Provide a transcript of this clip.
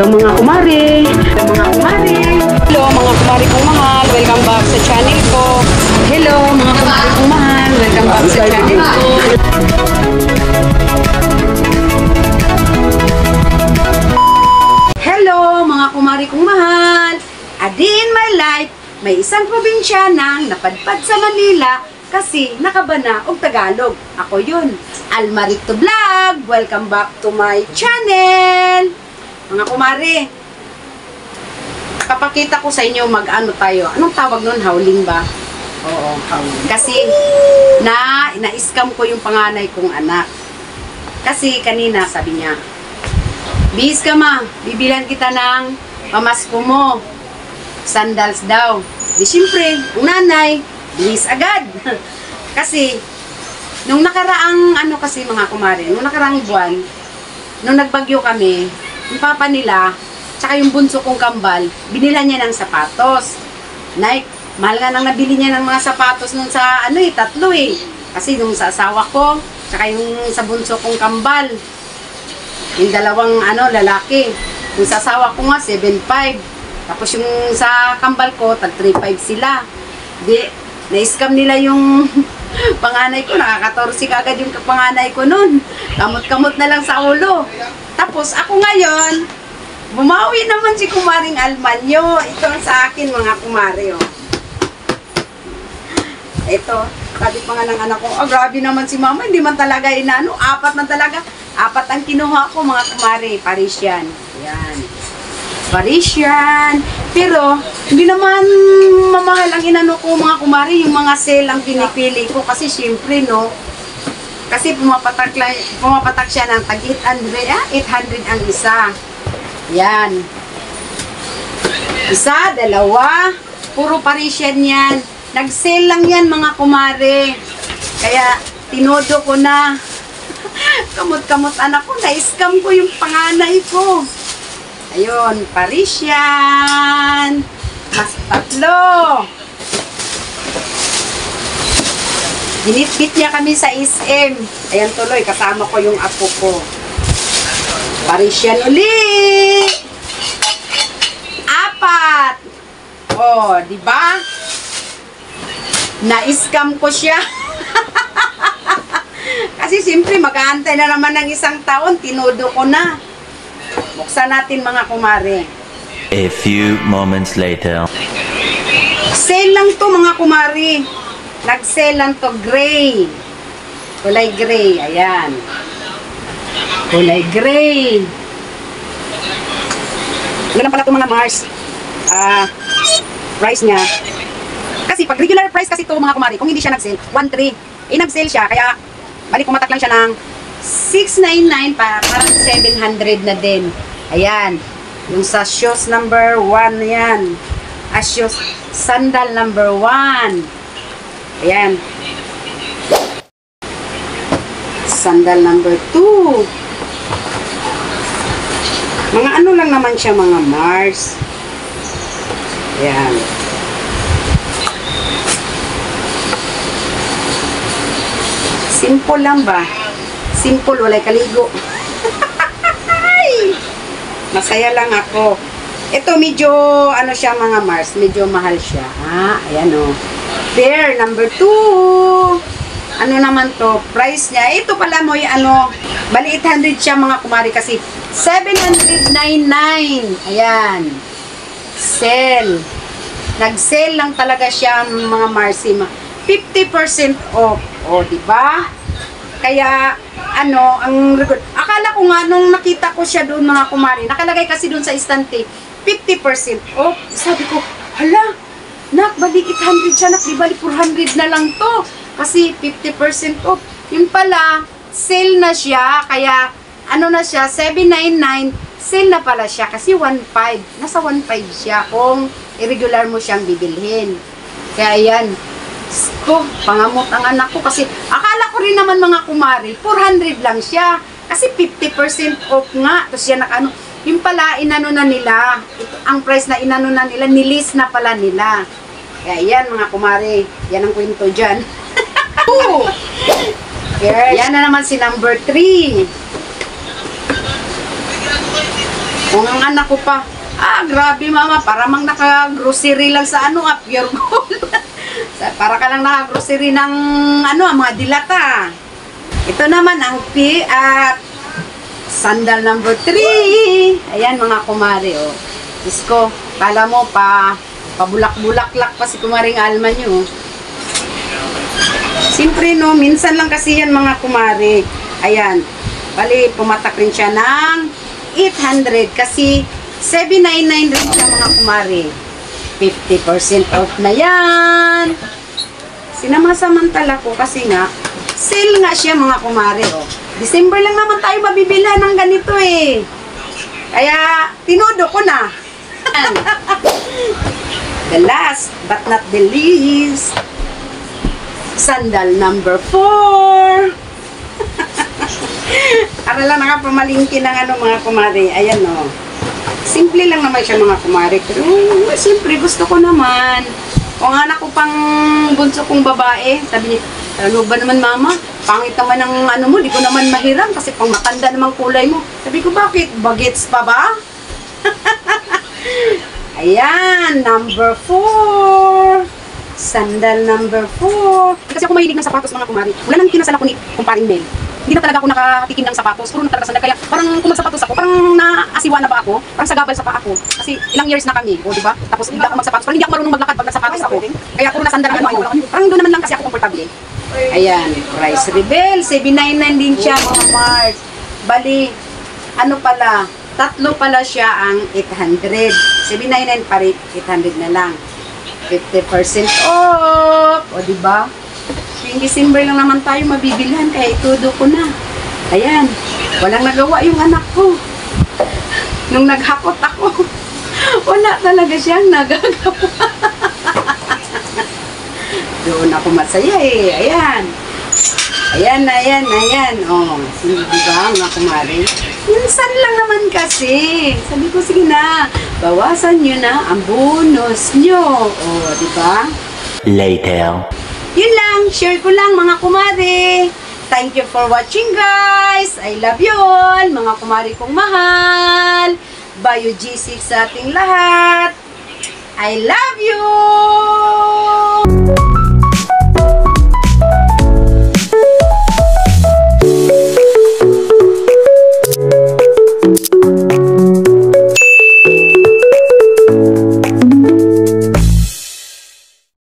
Hello mga kumare! Hello mga kumare! Hello mga kumare kong mahal! Welcome back sa channel ko! Hello mga kumare kong mahal! Welcome back sa channel ko! Hello mga kumare kong mahal! A day in my life, may isang probinsya nang napadpad sa Manila kasi nakabana og Tagalog. Ako yun, Almarito Vlog! Welcome back to my channel! Mga kumare, kapakita ko sa inyo mag-ano tayo. Anong tawag nun? Howling ba? Oo, howling. Kasi, na-scam ko yung panganay kong anak. Kasi kanina, sabi niya, bihis ka ma, bibilan kita ng pamasko mo. Sandals daw. Di syempre, ang nanay, bihis agad. Kasi, nung nakaraang, kasi mga kumare, nung nakaraang buwan, nung nagbagyo kami, yung papa nila, tsaka yung bunso kong kambal, binila niya ng sapatos. Nike, mahal nga nang nabili niya ng mga sapatos nun sa, tatlo eh. Kasi nung sa asawa ko, tsaka yung sa bunso kong kambal, yung dalawang, lalaki. Yung sa asawa ko nga, 7'5". Tapos yung sa kambal ko, tag 3'5 sila. Di, na-scam nila yung panganay ko, nakaka-14 kagad yung panganay ko nun. Kamot-kamot na lang sa ulo. Tapos ako ngayon, bumawi naman si Kumaring Almanyo. Ito ang sa akin mga kumare. Oh. Ito, sabi pa nga ng anak ko, grabe naman si mama, hindi man talaga inano, 4 man talaga. 4 ang kinuha ko mga kumare, Parisian. Yan. Parisian. Pero, hindi naman mamahal ang inano ko mga kumare, yung mga sale ang pinipili ko. Kasi syempre, no, kasi pumapatak siya ng tag 800 ang isa. Yan. Isa, dalawa, puro Parisian yan. Nag-sale lang yan mga kumare. Kaya, tinodo ko na. Kamot-kamot anak ko, na-scam ko yung panganay ko. Ayun, Parisian. Mas 3. Ginitbit niya kami sa SM. Ayan tuloy, kasama ko yung apo ko. Parisian uli! 4! Oh, di ba? Na-scam ko siya. Kasi siyempre, mag-aantay na naman ng 1 taon. Tinudo ko na. Buksan natin mga kumare. A few moments later. Sale lang to mga kumare. Nag-sale lang to, gray. Kulay gray, ayan. Kulay gray. Ano lang pala ito mga Mars? Price niya. Kasi pag regular price kasi ito mga kumari, kung hindi siya nag-sale, 1.3. Nag-sale siya, kaya balik pumatak lang siya ng 699 para parang 700 na din. Ayan. Yung sa shoes number 1 yan. Shoes sandal number 1. Ayan. Sandal number 2. Mga ano lang naman siya mga Mars. Ayan. Simple lang ba? Simple, walay kaligo. Masaya lang ako. Ito medyo, siya mga Mars, medyo mahal siya. Ayan o. Pair number 2. Ano naman to? Price niya. Ito pala mo yung bali 800 siya mga kumari kasi 799. Ayan. Sale. Nag-sale lang talaga siya mga Marsima. 50% off. O, di ba? Kaya, ang record. Akala ko nga, nung nakita ko siya doon mga kumari, nakalagay kasi doon sa istante, 50% off. Sabi ko, hala, nak, balik 800 siya, nak, di balik 400 na lang to. Kasi 50% off. Yung pala, sale na siya, kaya, na siya, 799, sale na pala siya, kasi 1.5. Nasa 1.5 siya kung irregular mo siyang bibilhin. Kaya yan, pangamot ang anak ko kasi akala ko rin naman mga kumari 400 lang siya kasi 50% off nga. Tapos yan yung pala inano na nila, ang price na inano na nila, nilis na pala nila. Kaya yan mga kumari, yan ang kwento dyan. Yan na naman si number 3. Kung ang anak ko pa, grabe mama, para mang naka-grocery lang sa pure gold. Para ka lang naka-grocery ng mga dilata. Ito naman ang sandal number 3. Ayan mga kumare, oh. Diyos ko, kala mo pabulak-bulaklak pa si kumaring Alma nyo. Siyempre, no, minsan lang kasi yan mga kumare. Ayan, bali, pumatak rin siya ng 800 kasi 799 rin siya mga kumare. 50% off na yan. Sinamasamantala ko kasi nga, sale nga siya mga kumare, oh. December lang naman tayo mabibilhan ng ganito eh. Kaya, tinodo ko na. The last but not the least, sandal number 4. Para lang nakapamalingki ng mga kumare. Ayan, oh. Simple lang naman siya mga kumare. Pero, siyempre, gusto ko naman. Kung anak ko pang bunso kong babae, sabi niya, ano ba naman mama? Pangit naman ang mo, di ko naman mahiram kasi pang matanda namang kulay mo. Sabi ko, bakit? Bagets pa ba? Ayan, number 4. Sandal number 4. Kasi ako mahilig ng sapatos mga kumari. Wala nang kinasala ko ni kumparing Mel. Hindi na talaga ako nakatikim ng sapatos. Puro na talaga sandal. Kaya parang kung magsapatos ako, parang naasiwa na ba ako? Parang sagabal sa paa ako. Kasi ilang years na kami, o diba? Tapos hindi ako magsapatos. Parang hindi ako marunong maglakad pag nagsapatos ako. Kaya puro na sandal ako. Parang doon naman lang kasi ako komportable. Ayan, price rebel. 799 din siya mga Mart. Bali, tatlo pala siya ang 800. 799 pa rin, 800 na lang. 50% off. O, diba? Yung December lang naman tayo mabibilhan, kaya itudo ko na. Ayan. Walang nagawa yung anak ko. Nung naghakot ako, wala talaga siyang nagagawa. Doon ako masaya eh. Ayan. Ayan. Oh, diba mga kumari? Minsan lang naman kasi. Sabi ko, sige na, bawasan nyo na ang bonus nyo. Oh, diba? Later. Yun lang, share ko lang mga kumari. Thank you for watching guys. I love you all, mga kumari kong mahal. Bayo G6 sa ating lahat. I love you!